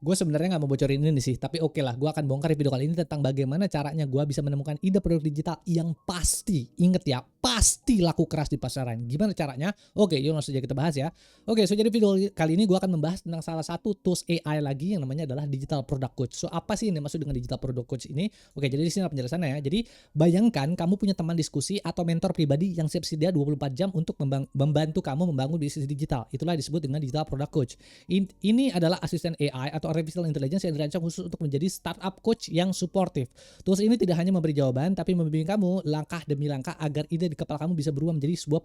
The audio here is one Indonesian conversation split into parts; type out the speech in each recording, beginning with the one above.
Gue sebenarnya nggak mau bocorin ini sih, tapi oke lah, gue akan bongkar di video kali ini tentang bagaimana caranya gue bisa menemukan ide produk digital yang pasti, inget ya, pasti laku keras di pasaran. Gimana caranya? Oke, yuk langsung aja kita bahas ya. Oke, so jadi video kali ini gue akan membahas tentang salah satu tools AI lagi yang namanya adalah Digital Product Coach. So apa sih yang dimaksud dengan Digital Product Coach ini? Oke, jadi di sini penjelasannya ya. Jadi bayangkan kamu punya teman diskusi atau mentor pribadi yang siap sedia 24 jam untuk membantu kamu membangun bisnis digital. Itulah disebut dengan Digital Product Coach. Ini adalah asisten AI atau artificial intelligence yang dirancang khusus untuk menjadi startup coach yang suportif. Tools ini tidak hanya memberi jawaban, tapi membimbing kamu langkah demi langkah agar ide di kepala kamu bisa berubah menjadi sebuah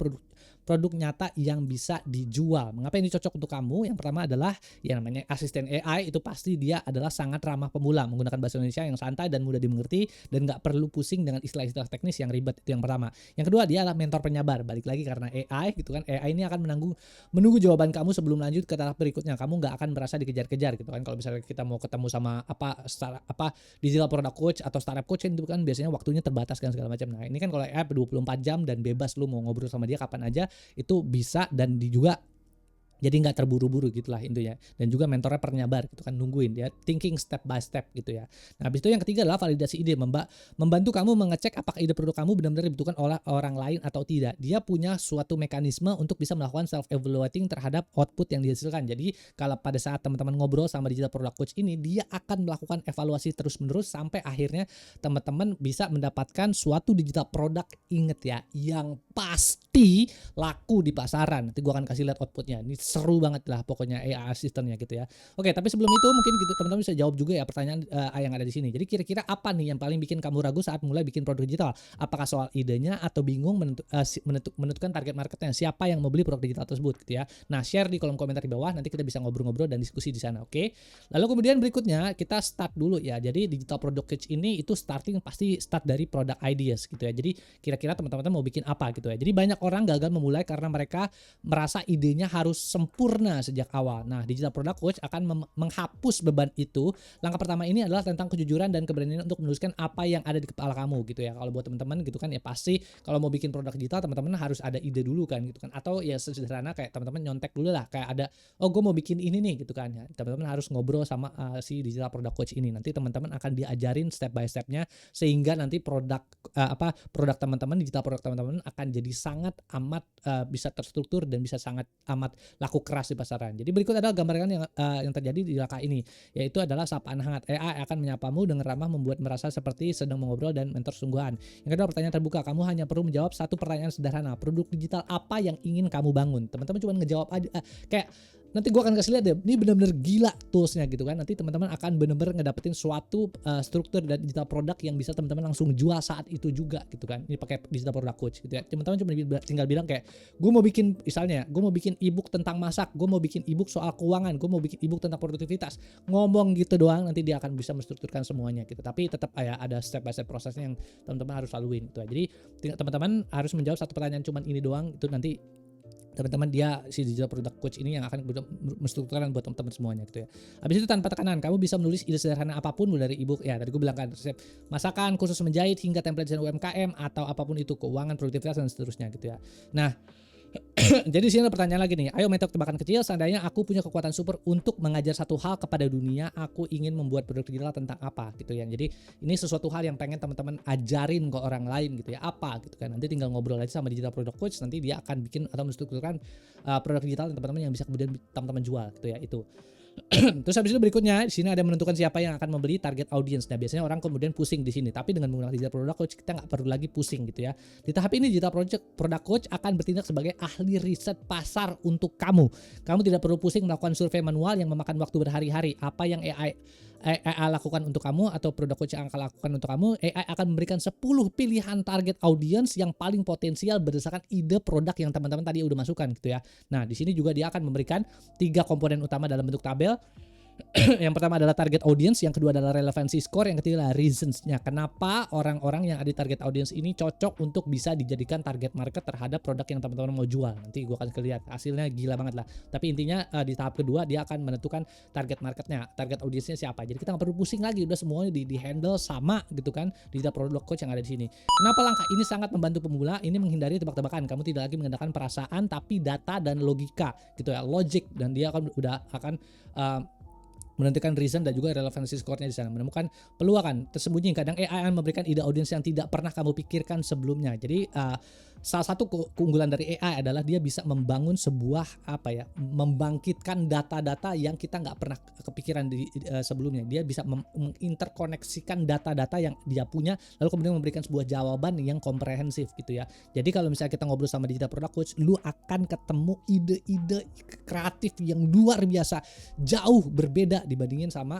produk nyata yang bisa dijual. Mengapa ini cocok untuk kamu? Yang pertama adalah yang namanya asisten AI, itu pasti dia adalah sangat ramah pemula, menggunakan bahasa Indonesia yang santai dan mudah dimengerti dan nggak perlu pusing dengan istilah-istilah teknis yang ribet. Itu yang pertama. Yang kedua, dia adalah mentor penyabar. Balik lagi karena AI gitu kan, AI ini akan menunggu jawaban kamu sebelum lanjut ke tahap berikutnya. Kamu nggak akan merasa dikejar-kejar gitu kan. Kalau misalnya kita mau ketemu sama digital product coach atau startup coach itu kan biasanya waktunya terbatas kan segala macam. Nah, ini kan kalau app 24 jam dan bebas, lu mau ngobrol sama dia kapan aja itu bisa, dan juga jadi nggak terburu-buru gitulah intinya. Dan juga mentornya penyabar gitu kan, nungguin dia, thinking step by step gitu ya. Nah, habis itu yang ketiga adalah validasi ide, membantu kamu mengecek apakah ide produk kamu benar-benar dibutuhkan oleh orang lain atau tidak. Dia punya suatu mekanisme untuk bisa melakukan self evaluating terhadap output yang dihasilkan. Jadi kalau pada saat teman-teman ngobrol sama digital product coach ini, dia akan melakukan evaluasi terus-menerus sampai akhirnya teman-teman bisa mendapatkan suatu digital product, inget ya, yang pasti laku di pasaran. Nanti gua akan kasih lihat outputnya. Ini seru banget lah pokoknya AI asistennya gitu ya. Oke, tapi sebelum itu mungkin gitu teman-teman bisa jawab juga ya pertanyaan yang ada di sini. Jadi kira-kira apa nih yang paling bikin kamu ragu saat mulai bikin produk digital? Apakah soal idenya atau bingung menentukan target marketnya? Siapa yang mau beli produk digital tersebut gitu ya. Nah, share di kolom komentar di bawah, nanti kita bisa ngobrol-ngobrol dan diskusi di sana, oke? Lalu kemudian berikutnya kita start dulu ya. Jadi digital product coach ini itu pasti start dari product ideas gitu ya. Jadi kira-kira teman-teman mau bikin apa gitu ya. Jadi banyak orang gagal memulai karena mereka merasa idenya harus sempurna sejak awal. Nah, digital product coach akan menghapus beban itu. Langkah pertama ini adalah tentang kejujuran dan keberanian untuk menuliskan apa yang ada di kepala kamu gitu ya. Kalau buat teman-teman gitu kan ya, pasti kalau mau bikin produk digital teman-teman harus ada ide dulu kan gitu kan. Atau ya sederhana kayak teman-teman nyontek dulu lah, kayak ada gue mau bikin ini nih gitu kan ya. Teman-teman harus ngobrol sama si digital product coach ini. Nanti teman-teman akan diajarin step by stepnya sehingga nanti produk teman-teman, digital produk teman-teman akan jadi sangat amat bisa terstruktur dan bisa sangat amat laku keras di pasaran. Jadi berikut adalah gambaran yang terjadi di langkah ini, yaitu adalah sapaan hangat. AI akan menyapamu dengan ramah, membuat merasa seperti sedang mengobrol dan mentor sungguhan. Yang kedua, pertanyaan terbuka. Kamu hanya perlu menjawab satu pertanyaan sederhana. Produk digital apa yang ingin kamu bangun? Teman-teman cuma ngejawab aja kayak nanti gue akan kasih lihat deh, ini benar-benar gila toolsnya gitu kan. Nanti teman-teman akan benar-benar ngedapetin suatu struktur dan digital produk yang bisa teman-teman langsung jual saat itu juga gitu kan. Ini pakai digital product coach gitu ya. Teman-teman cuma tinggal bilang kayak, gue mau bikin misalnya, gue mau bikin ebook tentang masak, gue mau bikin ebook soal keuangan, gue mau bikin ebook tentang produktivitas. Ngomong gitu doang, nanti dia akan bisa menstrukturkan semuanya gitu. Tapi tetap ya ada step by step prosesnya yang teman-teman harus laluin gitu ya. Jadi teman-teman harus menjawab satu pertanyaan cuman ini doang, itu nanti teman-teman si digital product coach ini yang akan menstrukturkan buat teman-teman semuanya gitu ya. Habis itu tanpa tekanan, kamu bisa menulis ide sederhana apapun dari ebook ya. Tadi gue bilang kan, resep masakan, kursus menjahit, hingga template desain UMKM atau apapun itu, keuangan, produktivitas dan seterusnya gitu ya. Nah, jadi sini ada pertanyaan lagi nih. Ayo metode tebakan kecil. Seandainya aku punya kekuatan super untuk mengajar satu hal kepada dunia, aku ingin membuat produk digital tentang apa gitu ya. Jadi ini sesuatu hal yang pengen teman-teman ajarin ke orang lain gitu ya. Apa gitu kan. Nanti tinggal ngobrol aja sama digital product coach. Nanti dia akan bikin atau menstrukturkan produk digital teman-teman yang bisa kemudian teman-teman jual gitu ya. Itu. Terus habis itu berikutnya di sini ada menentukan siapa yang akan membeli, target audience. Nah, biasanya orang kemudian pusing di sini, tapi dengan menggunakan digital product coach kita nggak perlu lagi pusing gitu ya. Di tahap ini digital product coach akan bertindak sebagai ahli riset pasar untuk kamu. Kamu tidak perlu pusing melakukan survei manual yang memakan waktu berhari-hari. Apa yang AI lakukan untuk kamu atau produk coach yang akan lakukan untuk kamu, AI akan memberikan 10 pilihan target audience yang paling potensial berdasarkan ide produk yang teman-teman tadi udah masukkan gitu ya. Nah, di sini juga dia akan memberikan 3 komponen utama dalam bentuk tabel. Yang pertama adalah target audience, yang kedua adalah relevancy score, yang ketiga adalah reasons-nya. Kenapa orang-orang yang ada di target audience ini cocok untuk bisa dijadikan target market terhadap produk yang teman-teman mau jual. Nanti gue akan lihat hasilnya gila banget lah. Tapi intinya di tahap kedua dia akan menentukan target marketnya, target audience-nya siapa. Jadi kita nggak perlu pusing lagi, udah semuanya di handle sama gitu kan di produk coach yang ada di sini. Kenapa langkah ini sangat membantu pemula? Ini menghindari tebak-tebakan. Kamu tidak lagi menggunakan perasaan tapi data dan logika gitu ya, logic, dan dia akan menentukan reason dan juga relevansi score-nya di sana, menemukan peluang tersembunyi. Kadang AI akan memberikan ide audiens yang tidak pernah kamu pikirkan sebelumnya. Jadi salah satu keunggulan dari AI adalah dia bisa membangun sebuah membangkitkan data-data yang kita nggak pernah kepikiran sebelumnya. Dia bisa menginterkoneksikan data-data yang dia punya, lalu kemudian memberikan sebuah jawaban yang komprehensif gitu ya. Jadi kalau misalnya kita ngobrol sama digital product coach, lu akan ketemu ide-ide kreatif yang luar biasa, jauh berbeda dibandingin sama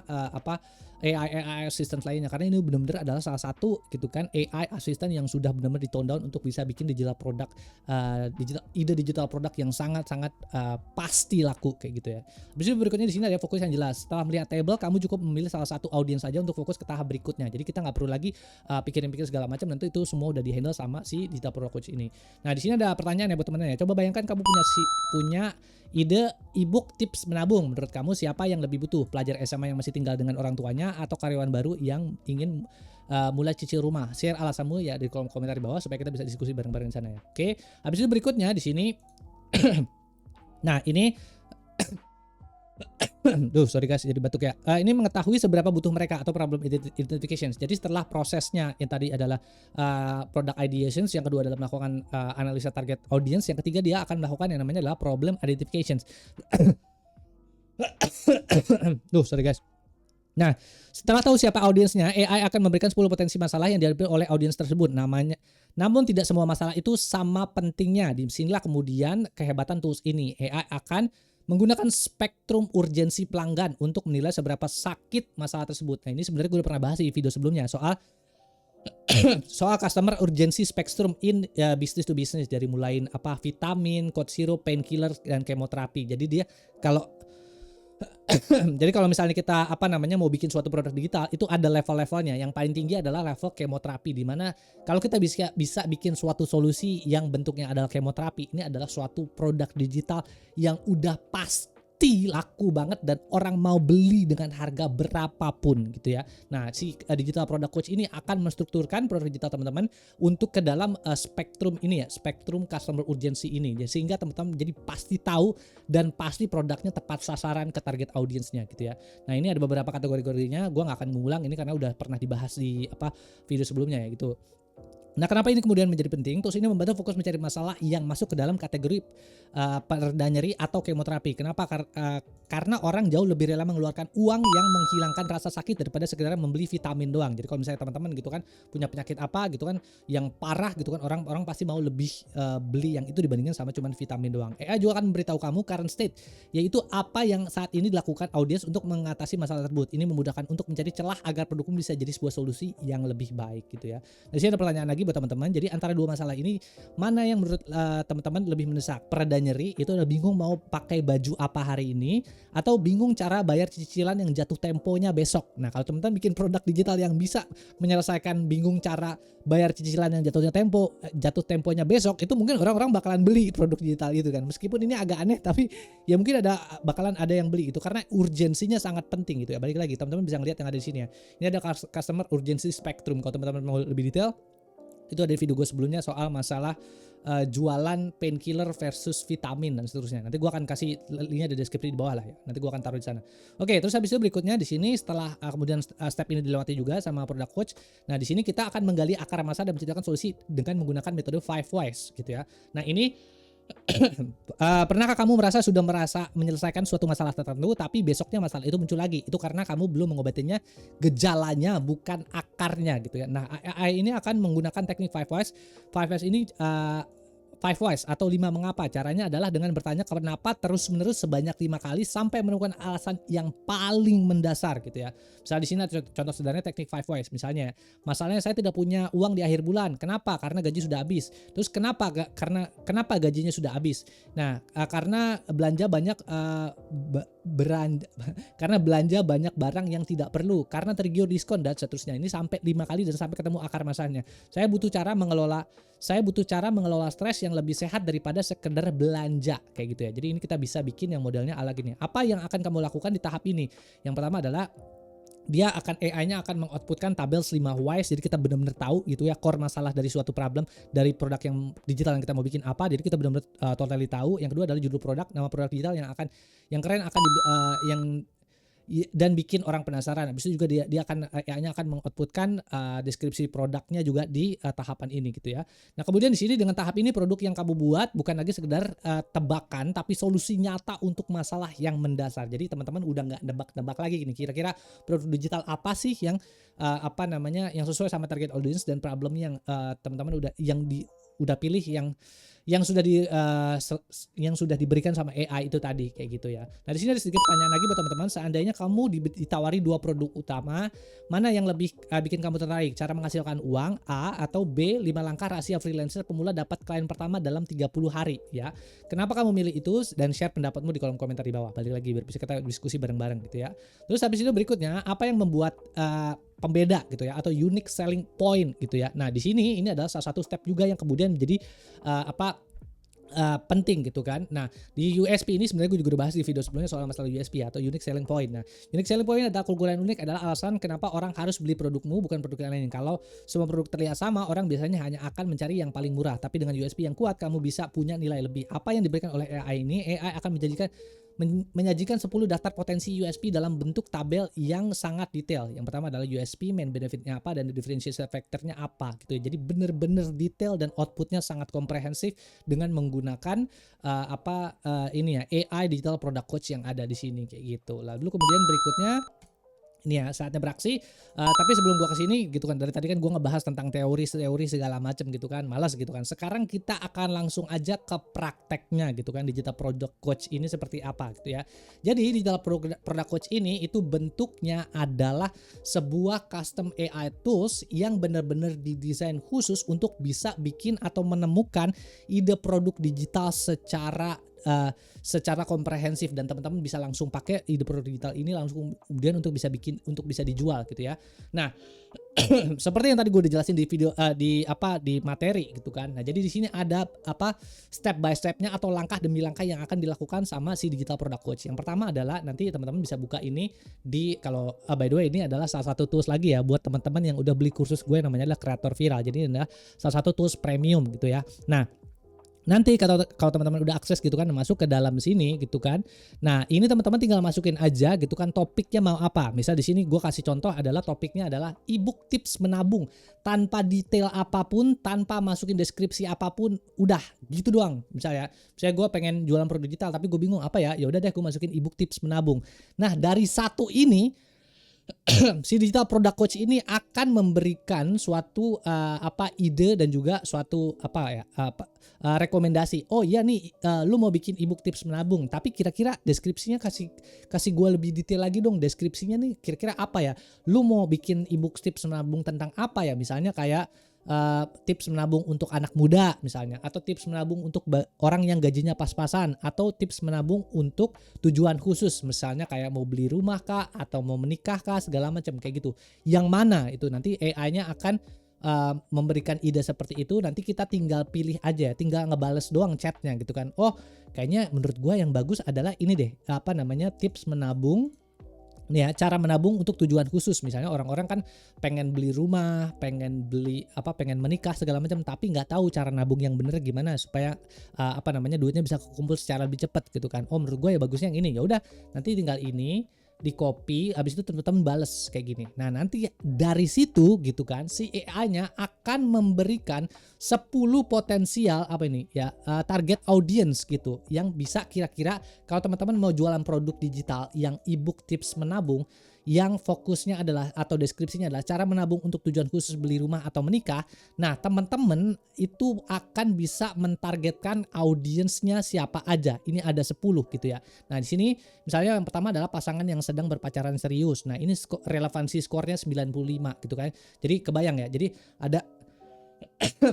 AI assistant lainnya, karena ini benar-benar adalah salah satu gitu kan AI assistant yang sudah benar-benar ditone down untuk bisa bikin digital product, digital product yang sangat-sangat pasti laku kayak gitu ya. Habis itu berikutnya di sini ada fokus yang jelas. Setelah melihat table, kamu cukup memilih salah satu audiens saja untuk fokus ke tahap berikutnya. Jadi kita nggak perlu lagi pikirin-pikirin segala macam, nanti itu semua udah di handle sama si digital product coach ini. Nah di sini ada pertanyaan ya buat teman-teman ya. Coba bayangkan kamu punya ide ebook tips menabung. Menurut kamu siapa yang lebih butuh? Pelajar SMA yang masih tinggal dengan orang tuanya atau karyawan baru yang ingin mulai cicil rumah? Share alasanmu ya di kolom komentar di bawah supaya kita bisa diskusi bareng-bareng di sana ya. Oke. Habis itu berikutnya di sini nah ini sorry guys, jadi batuk ya. Ini mengetahui seberapa butuh mereka atau problem identification. Jadi setelah prosesnya yang tadi adalah product ideations, yang kedua adalah melakukan analisa target audience, yang ketiga dia akan melakukan yang namanya adalah problem identification. Sorry guys. Nah, setelah tahu siapa audiensnya, AI akan memberikan 10 potensi masalah yang dihadapi oleh audiens tersebut. Namun tidak semua masalah itu sama pentingnya. Disinilah kemudian kehebatan tools ini. AI akan menggunakan spektrum urgensi pelanggan untuk menilai seberapa sakit masalah tersebut. Nah, ini sebenarnya gue udah pernah bahas di video sebelumnya soal customer urgency spectrum in business to business, dari mulai vitamin, cold syrup, painkiller, dan kemoterapi. Jadi dia jadi kalau misalnya kita mau bikin suatu produk digital, itu ada level-levelnya. Yang paling tinggi adalah level kemoterapi, di mana kalau kita bisa bikin suatu solusi yang bentuknya adalah kemoterapi, ini adalah suatu produk digital yang udah pasti laku banget dan orang mau beli dengan harga berapapun gitu ya. Nah, si digital product coach ini akan menstrukturkan produk digital teman-teman untuk ke dalam spektrum ini ya, spektrum customer urgency ini, sehingga teman-teman jadi pasti tahu dan pasti produknya tepat sasaran ke target audiensnya gitu ya. Nah, ini ada beberapa kategori-kategorinya, gue nggak akan mengulang ini karena udah pernah dibahas di video sebelumnya ya gitu. Nah, kenapa ini kemudian menjadi penting? Tools ini membantu fokus mencari masalah yang masuk ke dalam kategori pereda nyeri atau kemoterapi. Kenapa? Karena orang jauh lebih rela mengeluarkan uang yang menghilangkan rasa sakit daripada sekedar membeli vitamin doang. Jadi kalau misalnya teman-teman gitu kan punya penyakit apa gitu kan yang parah gitu kan, orang pasti mau lebih beli yang itu dibandingkan sama cuman vitamin doang. AI juga akan memberitahu kamu current state, yaitu apa yang saat ini dilakukan audiens untuk mengatasi masalah tersebut. Ini memudahkan untuk mencari celah agar produkmu bisa jadi sebuah solusi yang lebih baik gitu ya. Di sini ada pertanyaan lagi buat teman-teman. Jadi antara dua masalah ini, mana yang menurut teman-teman lebih mendesak? Pereda nyeri itu udah bingung mau pakai baju apa hari ini, atau bingung cara bayar cicilan yang jatuh temponya besok. Nah, kalau teman-teman bikin produk digital yang bisa menyelesaikan bingung cara bayar cicilan yang jatuh temponya besok, itu mungkin orang-orang bakalan beli produk digital itu kan. Meskipun ini agak aneh, tapi ya mungkin bakalan ada yang beli itu karena urgensinya sangat penting gitu ya. Balik lagi, teman-teman bisa ngeliat yang ada di sini ya. Ini ada customer urgency spectrum. Kalau teman-teman mau lebih detail, itu ada video gue sebelumnya soal masalah jualan painkiller versus vitamin dan seterusnya. Nanti gue akan kasih linknya di deskripsi di bawah lah ya. Nanti gue akan taruh di sana. Oke, terus habis itu berikutnya di sini setelah kemudian step ini dilewati juga sama product coach. Nah, di sini kita akan menggali akar masalah dan menciptakan solusi dengan menggunakan metode 5 whys gitu ya. Nah, ini pernahkah kamu merasa menyelesaikan suatu masalah tertentu tapi besoknya masalah itu muncul lagi? Itu karena kamu belum mengobatinya gejalanya, bukan akarnya gitu ya. Nah, AI ini akan menggunakan teknik 5 whys. 5 whys ini 5 whys atau 5 mengapa. Caranya adalah dengan bertanya kenapa terus-menerus sebanyak 5 kali sampai menemukan alasan yang paling mendasar gitu ya. Misalnya di sini ada contoh sederhana teknik 5 whys. Misalnya, masalahnya saya tidak punya uang di akhir bulan. Kenapa? Karena gaji sudah habis. Terus kenapa gajinya sudah habis? Nah, karena belanja banyak karena belanja banyak barang yang tidak perlu, karena tergiur diskon dan seterusnya. Ini sampai 5 kali dan sampai ketemu akar masalahnya. Saya butuh cara mengelola stres yang lebih sehat daripada sekedar belanja kayak gitu ya. Jadi ini kita bisa bikin yang modelnya ala gini. Apa yang akan kamu lakukan di tahap ini? Yang pertama adalah AI-nya akan mengoutputkan tabel 5 whys, jadi kita benar-benar tahu gitu ya core masalah dari suatu problem dari produk yang digital yang kita mau bikin apa, jadi kita benar-benar totally tahu. Yang kedua adalah judul produk, nama produk digital yang keren dan bikin orang penasaran. Habis itu juga dia akan AI-nya akan mengoutputkan deskripsi produknya juga di tahapan ini gitu ya. Nah, kemudian di sini dengan tahap ini produk yang kamu buat bukan lagi sekedar tebakan tapi solusi nyata untuk masalah yang mendasar. Jadi teman-teman udah nggak nebak-nebak lagi gini, kira-kira produk digital apa sih yang yang sesuai sama target audience dan problem yang teman-teman udah pilih yang sudah yang sudah diberikan sama AI itu tadi kayak gitu ya. Nah, di sini ada sedikit pertanyaan lagi buat teman-teman. Seandainya kamu ditawari 2 produk utama, mana yang lebih bikin kamu tertarik? Cara menghasilkan uang A atau B 5 langkah rahasia freelancer pemula dapat klien pertama dalam 30 hari ya. Kenapa kamu milih itu dan share pendapatmu di kolom komentar di bawah. Balik lagi biar bisa kita diskusi bareng-bareng gitu ya. Terus habis itu berikutnya, apa yang membuat pembeda gitu ya atau unique selling point gitu ya. Nah, di sini ini adalah salah satu step juga yang kemudian menjadi penting gitu kan. Nah, di USP ini sebenarnya gue juga udah bahas di video sebelumnya soal masalah USP atau unique selling point. Nah, unique selling point adalah keunggulan unik adalah alasan kenapa orang harus beli produkmu bukan produk yang lain. Kalau semua produk terlihat sama, orang biasanya hanya akan mencari yang paling murah. Tapi dengan USP yang kuat, kamu bisa punya nilai lebih. Apa yang diberikan oleh AI ini? AI akan menyajikan 10 daftar potensi USP dalam bentuk tabel yang sangat detail. Yang pertama adalah USP, main benefitnya apa, dan differentiation factornya apa gitu ya. Jadi benar-benar detail dan outputnya sangat komprehensif dengan menggunakan AI digital product coach yang ada di sini kayak gitu. Lalu kemudian berikutnya ini ya saatnya beraksi. Tapi sebelum gua kesini gitu kan, dari tadi kan gua ngebahas tentang teori segala macam gitu kan, malas gitu kan. Sekarang kita akan langsung aja ke prakteknya gitu kan, digital product coach ini seperti apa gitu ya. Jadi digital product coach ini itu bentuknya adalah sebuah custom AI tools yang benar-benar didesain khusus untuk bisa bikin atau menemukan ide produk digital secara komprehensif dan teman-teman bisa langsung pakai ide produk digital ini langsung kemudian untuk bisa dijual gitu ya. Nah, seperti yang tadi gue udah jelasin di video di materi gitu kan. Nah, jadi di sini ada step by stepnya atau langkah demi langkah yang akan dilakukan sama si digital product coach. Yang pertama adalah nanti teman-teman bisa buka ini by the way ini adalah salah satu tools lagi ya buat teman-teman yang udah beli kursus gue namanya adalah Creator Viral. Jadi ini adalah salah satu tools premium gitu ya. Nah, nanti kalau teman-teman udah akses gitu kan masuk ke dalam sini gitu kan. Nah, ini teman-teman tinggal masukin aja gitu kan topiknya mau apa. Misal di sini gue kasih contoh adalah topiknya adalah ebook tips menabung tanpa detail apapun, tanpa masukin deskripsi apapun, udah gitu doang. Misalnya gue pengen jualan produk digital tapi gue bingung apa ya. Ya udah deh gue masukin ebook tips menabung. Nah, dari satu ini si digital product coach ini akan memberikan suatu ide dan juga suatu rekomendasi. Oh iya nih, lu mau bikin ebook tips menabung, tapi kira-kira deskripsinya kasih gue lebih detail lagi dong. Deskripsinya nih kira-kira apa ya? Lu mau bikin ebook tips menabung tentang apa ya? Misalnya kayak tips menabung untuk anak muda misalnya, atau tips menabung untuk orang yang gajinya pas-pasan, atau tips menabung untuk tujuan khusus misalnya kayak mau beli rumah kah atau mau menikah kah segala macam kayak gitu. Yang mana itu nanti AI-nya akan memberikan ide seperti itu. Nanti kita tinggal pilih aja, tinggal ngebales doang chatnya gitu kan. Oh kayaknya menurut gue yang bagus adalah ini deh, tips menabung. Nih ya, cara menabung untuk tujuan khusus. Misalnya orang-orang kan pengen beli rumah, pengen menikah segala macam, tapi nggak tahu cara nabung yang bener gimana supaya duitnya bisa kumpul secara lebih cepat gitu kan. Oh menurut gue ya bagusnya yang ini. Ya udah, nanti tinggal ini di copy, habis itu teman-teman bales kayak gini. Nah, nanti dari situ gitu kan si AI-nya akan memberikan 10 potensial target audience gitu yang bisa kira-kira kalau teman-teman mau jualan produk digital yang ebook tips menabung yang fokusnya adalah atau deskripsinya adalah cara menabung untuk tujuan khusus beli rumah atau menikah. Nah, teman-teman itu akan bisa mentargetkan audiensnya siapa aja. Ini ada 10 gitu ya. Nah, di sini misalnya yang pertama adalah pasangan yang sedang berpacaran serius. Nah, ini relevansi skornya 95 gitu kan. Jadi kebayang ya. Jadi ada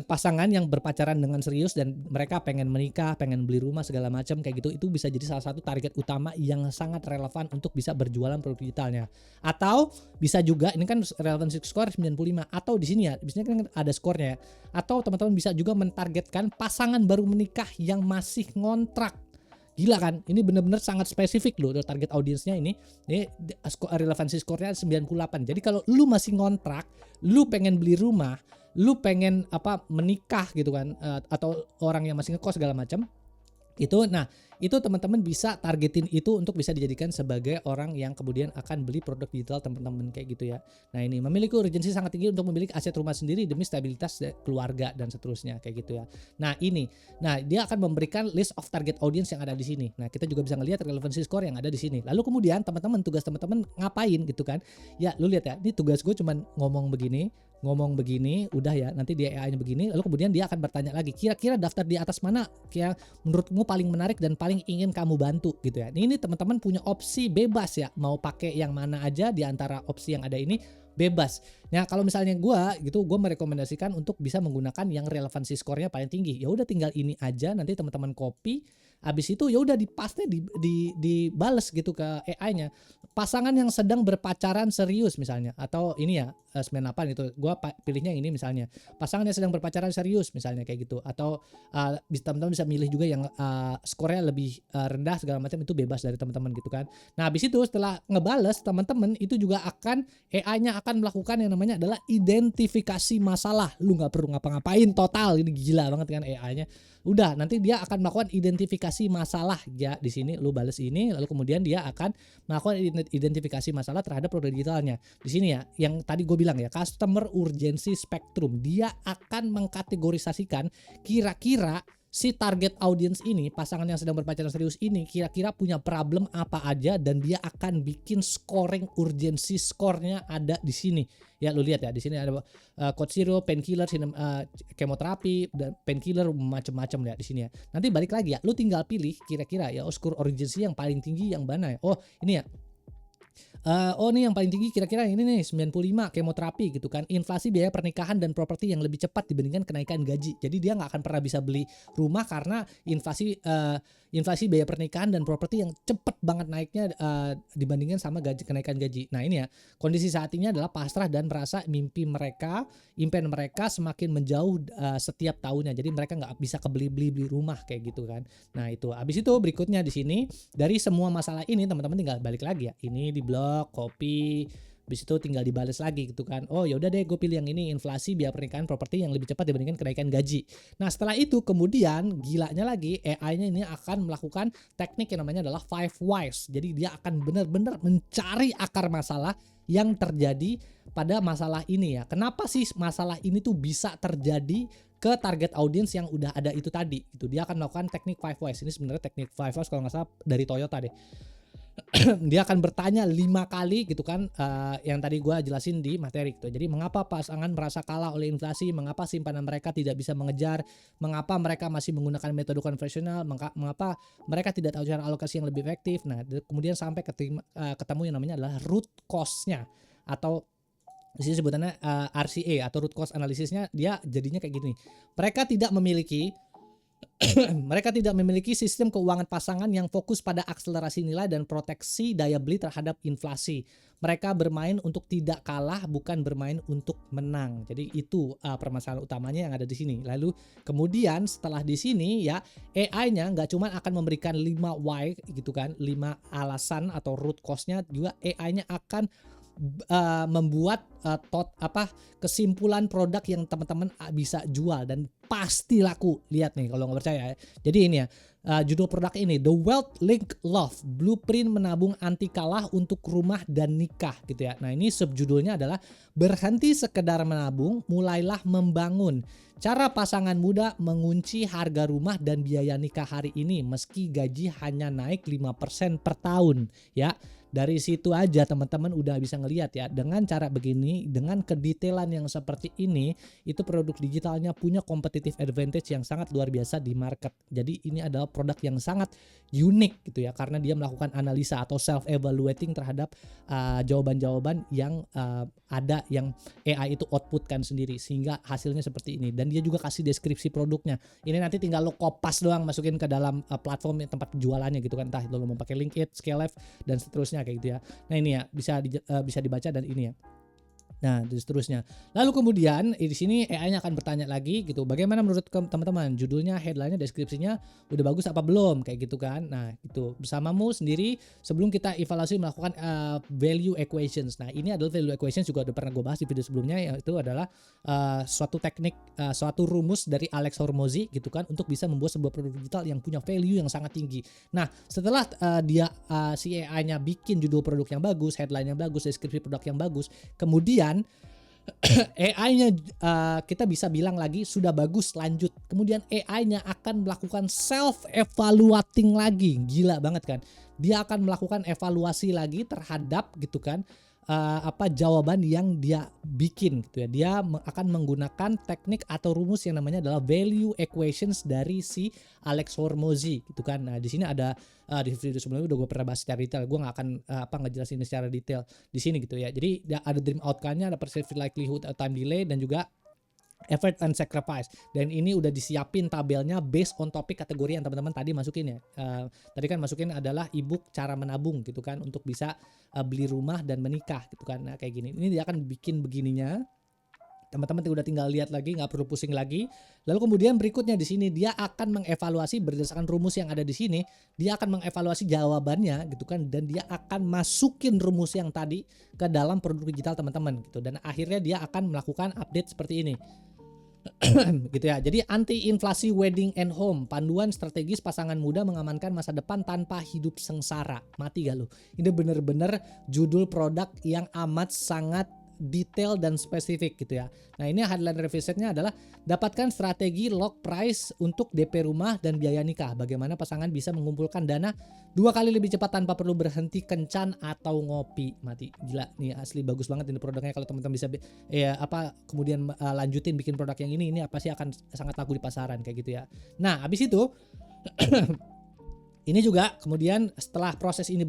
pasangan yang berpacaran dengan serius dan mereka pengen menikah, pengen beli rumah segala macam kayak gitu, itu bisa jadi salah satu target utama yang sangat relevan untuk bisa berjualan produk digitalnya. Atau bisa juga ini kan relevansi skor 95 atau di sini ya, biasanya kan ada skornya ya. Atau teman-teman bisa juga mentargetkan pasangan baru menikah yang masih ngontrak. Gila kan, ini benar-benar sangat spesifik loh target audiensnya ini relevansi skornya 98. Jadi kalau lu masih ngontrak, lu pengen beli rumah, lu pengen menikah gitu kan, atau orang yang masih ngekos segala macam, Itu, nah itu teman-teman bisa targetin itu untuk bisa dijadikan sebagai orang yang kemudian akan beli produk digital teman-teman kayak gitu ya. Nah ini memiliki urgensi sangat tinggi untuk memiliki aset rumah sendiri demi stabilitas keluarga dan seterusnya kayak gitu ya. Nah ini, nah dia akan memberikan list of target audience yang ada di sini. Nah kita juga bisa ngelihat relevancy score yang ada di sini. Lalu kemudian teman-teman, tugas teman-teman ngapain gitu kan? Ya lu lihat ya, ini tugas gue cuman ngomong begini, udah ya, nanti dia AI-nya begini, lalu kemudian dia akan bertanya lagi, kira-kira daftar di atas mana yang menurutmu paling menarik dan paling ingin kamu bantu gitu ya. Ini teman-teman punya opsi bebas ya, mau pakai yang mana aja di antara opsi yang ada ini bebas. Nah kalau misalnya gue merekomendasikan untuk bisa menggunakan yang relevansi skornya paling tinggi. Ya udah tinggal ini aja, nanti teman-teman copy. Habis itu ya udah dipaste dibales gitu ke AI-nya. Pasangan yang sedang berpacaran serius misalnya, atau ini ya 98 gitu. Gua pilihnya ini misalnya. Pasangan yang sedang berpacaran serius misalnya kayak gitu, atau teman-teman bisa milih juga yang skornya lebih rendah segala macam, itu bebas dari teman-teman gitu kan. Nah, habis itu setelah ngebales, teman-teman itu juga akan AI-nya akan melakukan yang namanya adalah identifikasi masalah. Lu nggak perlu ngapa-ngapain total, ini gila banget kan AI-nya. Udah, nanti dia akan melakukan identifikasi masalah ya. Di sini lu bales ini, lalu kemudian dia akan melakukan identifikasi masalah terhadap produk digitalnya. Di sini ya, yang tadi gue bilang ya, customer urgency spectrum. Dia akan mengkategorisasikan kira-kira si target audience ini, pasangan yang sedang berpacaran serius ini, kira-kira punya problem apa aja, dan dia akan bikin scoring urgency skornya ada di sini. Ya lu lihat ya, di sini ada code zero, painkiller, kemoterapi, dan painkiller macam-macam ya di sini ya. Nanti balik lagi ya, lu tinggal pilih kira-kira ya score urgency yang paling tinggi yang mana ya. Oh ini ya, oh ini yang paling tinggi kira-kira ini nih 95 kemoterapi gitu kan. Inflasi biaya pernikahan dan properti yang lebih cepat dibandingkan kenaikan gaji. Jadi dia nggak akan pernah bisa beli rumah karena inflasi biaya pernikahan dan properti yang cepat banget naiknya dibandingkan sama kenaikan gaji. Nah ini ya, kondisi saat ini adalah pasrah dan merasa impian mereka semakin menjauh setiap tahunnya. Jadi mereka nggak bisa kebeli rumah kayak gitu kan. Nah itu, habis itu berikutnya di sini, dari semua masalah ini teman-teman tinggal balik lagi ya. Ini di blog, copy, habis itu tinggal dibales lagi gitu kan. Oh ya udah deh, gue pilih yang ini, inflasi biaya pernikahan properti yang lebih cepat dibandingkan kenaikan gaji. Nah setelah itu kemudian gilanya lagi, AI-nya ini akan melakukan teknik yang namanya adalah 5 whys. Jadi dia akan benar-benar mencari akar masalah yang terjadi pada masalah ini ya. Kenapa sih masalah ini tuh bisa terjadi ke target audience yang udah ada itu tadi. Itu dia akan melakukan teknik 5 whys. Ini sebenarnya teknik 5 whys kalau nggak salah dari Toyota deh. Dia akan bertanya 5 kali gitu kan, yang tadi gue jelasin di materi gitu. Jadi mengapa pasangan merasa kalah oleh inflasi, mengapa simpanan mereka tidak bisa mengejar, mengapa mereka masih menggunakan metode konvensional, mengapa mereka tidak tahu cara alokasi yang lebih efektif. Nah kemudian sampai ketemu yang namanya adalah root cause-nya, atau di sini sebutannya RCA atau root cause analysisnya. Dia jadinya kayak gini, mereka tidak memiliki sistem keuangan pasangan yang fokus pada akselerasi nilai dan proteksi daya beli terhadap inflasi. Mereka bermain untuk tidak kalah, bukan bermain untuk menang. Jadi itu permasalahan utamanya yang ada di sini. Lalu kemudian setelah di sini ya, AI-nya nggak cuma akan memberikan 5 why gitu kan, 5 alasan atau root cause-nya, juga AI-nya akan membuat kesimpulan produk yang teman-teman bisa jual dan pasti laku. Lihat nih kalau nggak percaya ya. Jadi ini ya, judul produk ini The Wealth Link Love, Blueprint menabung anti kalah untuk rumah dan nikah gitu ya. Nah ini subjudulnya adalah berhenti sekedar menabung, mulailah membangun. Cara pasangan muda mengunci harga rumah dan biaya nikah hari ini meski gaji hanya naik 5% per tahun ya. Dari situ aja teman-teman udah bisa ngelihat ya, dengan cara begini, dengan kedetailan yang seperti ini, itu produk digitalnya punya competitive advantage yang sangat luar biasa di market. Jadi ini adalah produk yang sangat unik gitu ya, karena dia melakukan analisa atau self evaluating terhadap jawaban-jawaban yang ada, yang AI itu outputkan sendiri, sehingga hasilnya seperti ini. Dan dia juga kasih deskripsi produknya. Ini nanti tinggal lo kopas doang, masukin ke dalam platform tempat jualannya gitu kan, entah lo mau pakai LinkedIn, Scalelife dan seterusnya kayak gitu ya. Nah ini ya bisa dibaca dan ini ya. Nah, dan seterusnya. Lalu kemudian di sini AI-nya akan bertanya lagi gitu, bagaimana menurut teman-teman? Judulnya, headline-nya, deskripsinya udah bagus apa belum? Kayak gitu kan. Nah, itu bersamamu sendiri sebelum kita evaluasi melakukan value equations. Nah, ini adalah value equations juga udah pernah gue bahas di video sebelumnya, yaitu adalah suatu teknik, suatu rumus dari Alex Hormozi gitu kan, untuk bisa membuat sebuah produk digital yang punya value yang sangat tinggi. Nah, setelah si AI-nya bikin judul produk yang bagus, headline-nya bagus, deskripsi produk yang bagus, kemudian AI-nya kita bisa bilang lagi sudah bagus, lanjut. Kemudian AI-nya akan melakukan self evaluating lagi. Gila banget kan? Dia akan melakukan evaluasi lagi terhadap gitu kan, jawaban yang dia bikin gitu ya. Dia akan menggunakan teknik atau rumus yang namanya adalah value equations dari si Alex Hormozi gitu kan. Nah, di sini ada di video sebelumnya udah gue pernah bahas secara detail. Gue nggak akan ngejelasin secara detail di sini gitu ya. Jadi ada dream outcome-nya, ada perceived likelihood, time delay, dan juga effort and sacrifice. Dan ini udah disiapin tabelnya based on topik kategori yang teman-teman tadi masukin ya. Tadi kan masukin adalah ebook cara menabung gitu kan, untuk bisa beli rumah dan menikah gitu kan. Nah, kayak gini. Ini dia akan bikin begininya. Teman-teman udah tinggal lihat lagi, nggak perlu pusing lagi. Lalu kemudian berikutnya di sini dia akan mengevaluasi berdasarkan rumus yang ada di sini. Dia akan mengevaluasi jawabannya gitu kan, dan dia akan masukin rumus yang tadi ke dalam produk digital teman-teman gitu. Dan akhirnya dia akan melakukan update seperti ini. Gitu ya. Jadi anti inflasi wedding and home, panduan strategis pasangan muda mengamankan masa depan tanpa hidup sengsara. Mati gak lu? Ini bener-bener judul produk yang amat sangat detail dan spesifik gitu ya. Nah, ini headline revisionnya adalah dapatkan strategi lock price untuk DP rumah dan biaya nikah. Bagaimana pasangan bisa mengumpulkan dana 2 kali lebih cepat tanpa perlu berhenti kencan atau ngopi. Mati. Gila nih, asli bagus banget ini produknya. Kalau teman-teman bisa kemudian lanjutin bikin produk yang ini pasti akan sangat laku di pasaran kayak gitu ya. Nah, habis itu ini juga kemudian setelah proses ini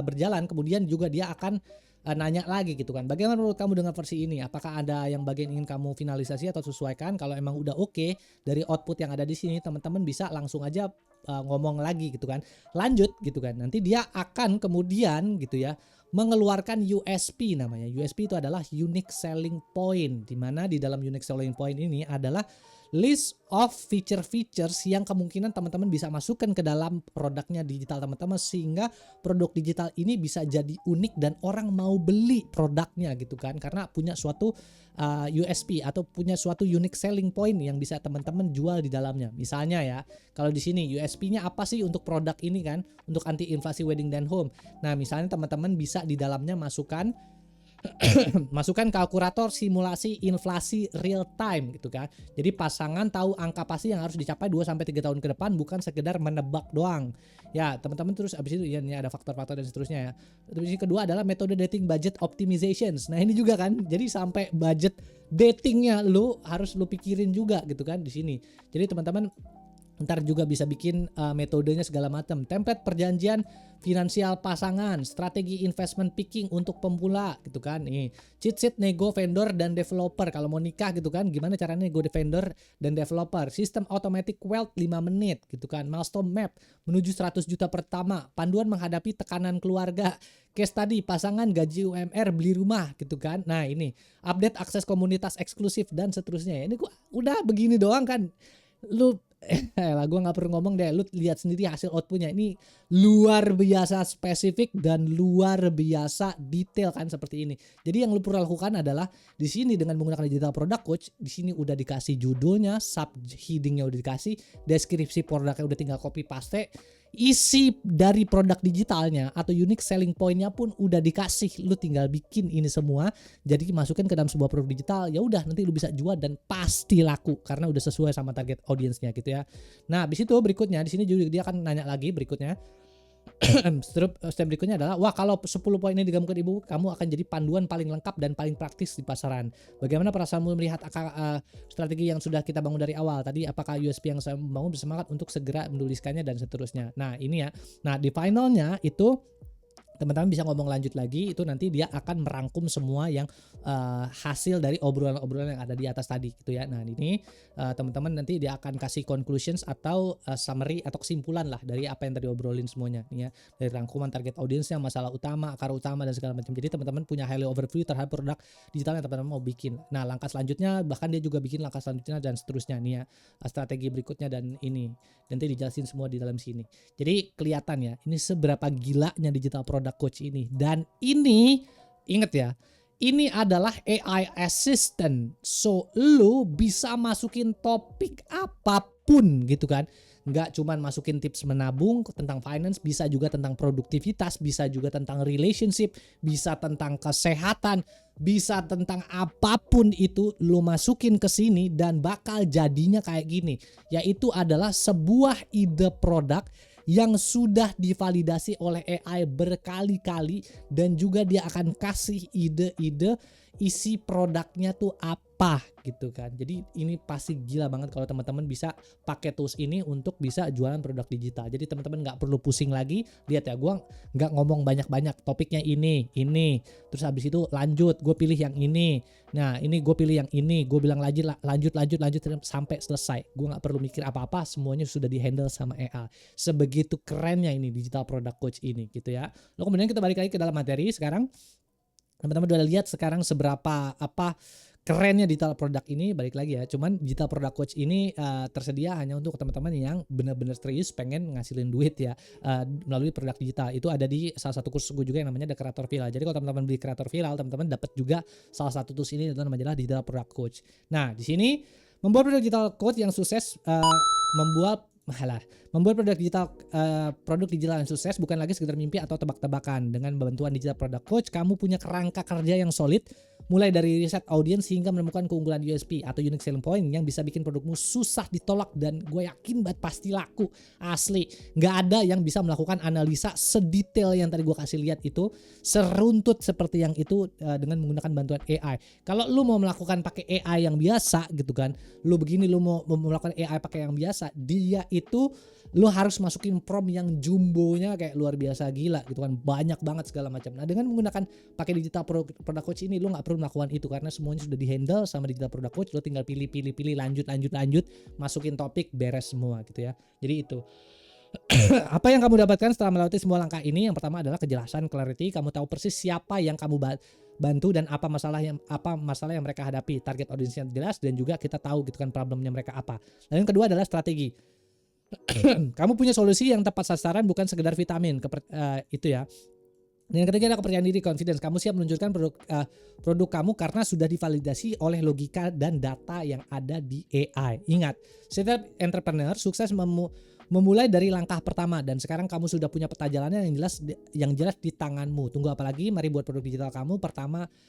berjalan, kemudian juga dia akan nanya lagi gitu kan, bagaimana menurut kamu dengan versi ini? Apakah ada yang bagian ingin kamu finalisasi atau sesuaikan? Kalau emang udah oke dari output yang ada di sini, teman-teman bisa langsung aja ngomong lagi gitu kan, lanjut gitu kan. Nanti dia akan kemudian gitu ya mengeluarkan USP namanya. USP itu adalah unique selling point, di mana di dalam unique selling point ini adalah list of features yang kemungkinan teman-teman bisa masukkan ke dalam produknya digital teman-teman, sehingga produk digital ini bisa jadi unik dan orang mau beli produknya gitu kan, karena punya suatu USP atau punya suatu unique selling point yang bisa teman-teman jual di dalamnya. Misalnya ya, kalau di sini USP-nya apa sih untuk produk ini kan, untuk anti inflasi wedding dan home. Nah, misalnya teman-teman bisa di dalamnya masukkan kalkulator simulasi inflasi real time gitu kan. Jadi pasangan tahu angka pasti yang harus dicapai 2 sampai 3 tahun ke depan, bukan sekedar menebak doang. Ya, teman-teman, terus abis itu ya ini ada faktor-faktor dan seterusnya ya. Terus yang kedua adalah metode dating budget optimizations. Nah, ini juga kan. Jadi sampai budget datingnya harus lu pikirin juga gitu kan di sini. Jadi teman-teman ntar juga bisa bikin metodenya segala macam, template perjanjian finansial pasangan, strategi investment picking untuk pemula gitu kan. Nih, cheat sheet nego vendor dan developer kalau mau nikah gitu kan, gimana caranya nego vendor dan developer, sistem automatic wealth 5 menit gitu kan, milestone map menuju 100 juta pertama, panduan menghadapi tekanan keluarga, case tadi pasangan gaji UMR beli rumah gitu kan. Nah, ini update akses komunitas eksklusif dan seterusnya. Ini gua udah begini doang kan, lu gue nggak perlu ngomong deh, lu lihat sendiri hasil outputnya. Ini luar biasa spesifik dan luar biasa detail kan, seperti ini. Jadi yang lu perlu lakukan adalah di sini dengan menggunakan digital product coach, di sini udah dikasih judulnya, sub headingnya udah dikasih, deskripsi produknya udah tinggal copy paste, isi dari produk digitalnya atau unique selling pointnya pun udah dikasih, lu tinggal bikin ini semua jadi masukin ke dalam sebuah produk digital. Ya udah, nanti lu bisa jual dan pasti laku karena udah sesuai sama target audiensnya gitu ya. Nah, habis itu berikutnya di sini juga dia akan nanya lagi berikutnya. Step berikutnya adalah, wah, kalau 10 poin ini digabungkan ibu, kamu akan jadi panduan paling lengkap dan paling praktis di pasaran. Bagaimana perasaanmu melihat strategi yang sudah kita bangun dari awal tadi? Apakah USP yang saya bangun bersemangat untuk segera menuliskannya dan seterusnya. Nah, ini ya. Nah, di finalnya itu teman-teman bisa ngomong lanjut lagi, itu nanti dia akan merangkum semua yang hasil dari obrolan-obrolan yang ada di atas tadi gitu ya. Nah ini teman-teman nanti dia akan kasih conclusions atau summary atau kesimpulan lah dari apa yang tadi obrolin semuanya nih ya, dari rangkuman target audiensnya, masalah utama, akar utama dan segala macam. Jadi teman-teman punya highly overview terhadap produk digital yang teman-teman mau bikin. Nah langkah selanjutnya, bahkan dia juga bikin langkah selanjutnya dan seterusnya nih ya, strategi berikutnya dan ini nanti dijelasin semua di dalam sini. Jadi kelihatan ya ini seberapa gilanya digital product coach ini. Dan ini inget ya, ini adalah AI assistant. So lu bisa masukin topik apapun gitu kan. Nggak cuman masukin tips menabung tentang finance, bisa juga tentang produktivitas, bisa juga tentang relationship, bisa tentang kesehatan, bisa tentang apapun itu lu masukin ke sini dan bakal jadinya kayak gini. Yaitu adalah sebuah ide produk yang sudah divalidasi oleh AI berkali-kali dan juga dia akan kasih ide-ide isi produknya tuh apa gitu kan. Jadi ini pasti gila banget kalau teman-teman bisa pakai tools ini untuk bisa jualan produk digital. Jadi teman-teman nggak perlu pusing lagi. Lihat ya, gua nggak ngomong banyak-banyak, topiknya ini, terus habis itu lanjut, gue pilih yang ini. Nah ini gue pilih yang ini, gue bilang lanjut sampai selesai. Gue nggak perlu mikir apa-apa, semuanya sudah dihandle sama AI. Sebegitu kerennya ini digital product coach ini gitu ya. Lalu kemudian kita balik lagi ke dalam materi sekarang. Teman-teman udah lihat sekarang seberapa kerennya digital product ini. Balik lagi ya, cuman digital product coach ini tersedia hanya untuk teman-teman yang benar-benar serius pengen ngasilin duit ya melalui produk digital. Itu ada di salah satu kursus gue juga yang namanya The Creator Villa. Jadi kalau teman-teman beli Creator Villa, teman-teman dapat juga salah satu tools ini, itu namanya digital product coach. Nah di sini membuat produk digital coach yang sukses membuat produk digital yang sukses bukan lagi sekedar mimpi atau tebak-tebakan. Dengan bantuan digital product coach, kamu punya kerangka kerja yang solid, mulai dari riset audiens hingga menemukan keunggulan USP atau unique selling point yang bisa bikin produkmu susah ditolak, dan gue yakin banget pasti laku. Asli, nggak ada yang bisa melakukan analisa sedetail yang tadi gue kasih lihat itu, seruntut seperti yang itu dengan menggunakan bantuan AI. Kalau lu mau melakukan pakai AI yang biasa gitu kan, lu mau melakukan AI pakai yang biasa, dia itu lu harus masukin prompt yang jumbonya kayak luar biasa gila gitu kan, banyak banget segala macam. Nah dengan menggunakan pakai digital product coach ini, lu nggak perlu melakukan itu karena semuanya sudah dihandle sama digital product coach. Lu tinggal pilih lanjut, masukin topik, beres semua gitu ya. Jadi itu apa yang kamu dapatkan setelah melewati semua langkah ini. Yang pertama adalah kejelasan, clarity. Kamu tahu persis siapa yang kamu bantu dan apa masalah yang mereka hadapi. Target audiensnya jelas dan juga kita tahu gitu kan problemnya mereka apa. Lalu yang kedua adalah strategi. Kamu punya solusi yang tepat sasaran, bukan sekedar vitamin itu ya. Dan yang ketiga adalah kepercayaan diri, confidence. Kamu siap menunjukkan produk kamu karena sudah divalidasi oleh logika dan data yang ada di AI. Ingat, setiap entrepreneur sukses memulai dari langkah pertama, dan sekarang kamu sudah punya peta jalannya yang jelas di tanganmu. Tunggu apa lagi? Mari buat produk digital kamu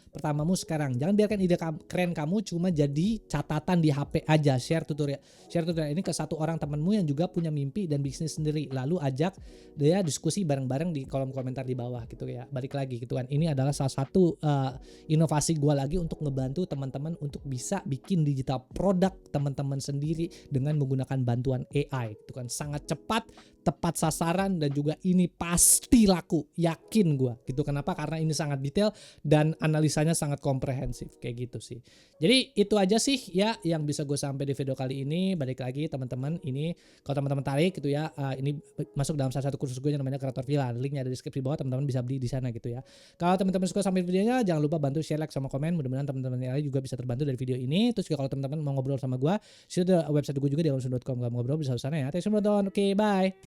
pertamamu sekarang. Jangan biarkan ide keren kamu cuma jadi catatan di HP aja. Share tutorial ini ke satu orang temanmu yang juga punya mimpi dan bisnis sendiri. Lalu ajak dia diskusi bareng-bareng di kolom komentar di bawah gitu ya. Balik lagi gitu kan. Ini adalah salah satu inovasi gue lagi untuk ngebantu teman-teman untuk bisa bikin digital produk teman-teman sendiri dengan menggunakan bantuan AI. Itu kan sangat cepat, tepat sasaran, dan juga ini pasti laku, yakin gue gitu. Kenapa? Karena ini sangat detail dan analisanya sangat komprehensif kayak gitu sih. Jadi itu aja sih ya yang bisa gue sampai di video kali ini. Balik lagi teman-teman, ini kalau teman-teman tarik gitu ya, ini masuk dalam salah satu kursus gue yang namanya Creator Villa. Linknya ada di deskripsi bawah, teman-teman bisa beli di sana gitu ya. Kalau teman-teman suka sampai videonya, jangan lupa bantu share, like, sama komen. Mudah-mudahan teman-teman yang lain juga bisa terbantu dari video ini. Terus juga kalau teman-teman mau ngobrol sama gue, sudah website gue juga di alonso.com. Gak mau ngobrol bisa di sana ya. Thanks for nonton. Oke, bye.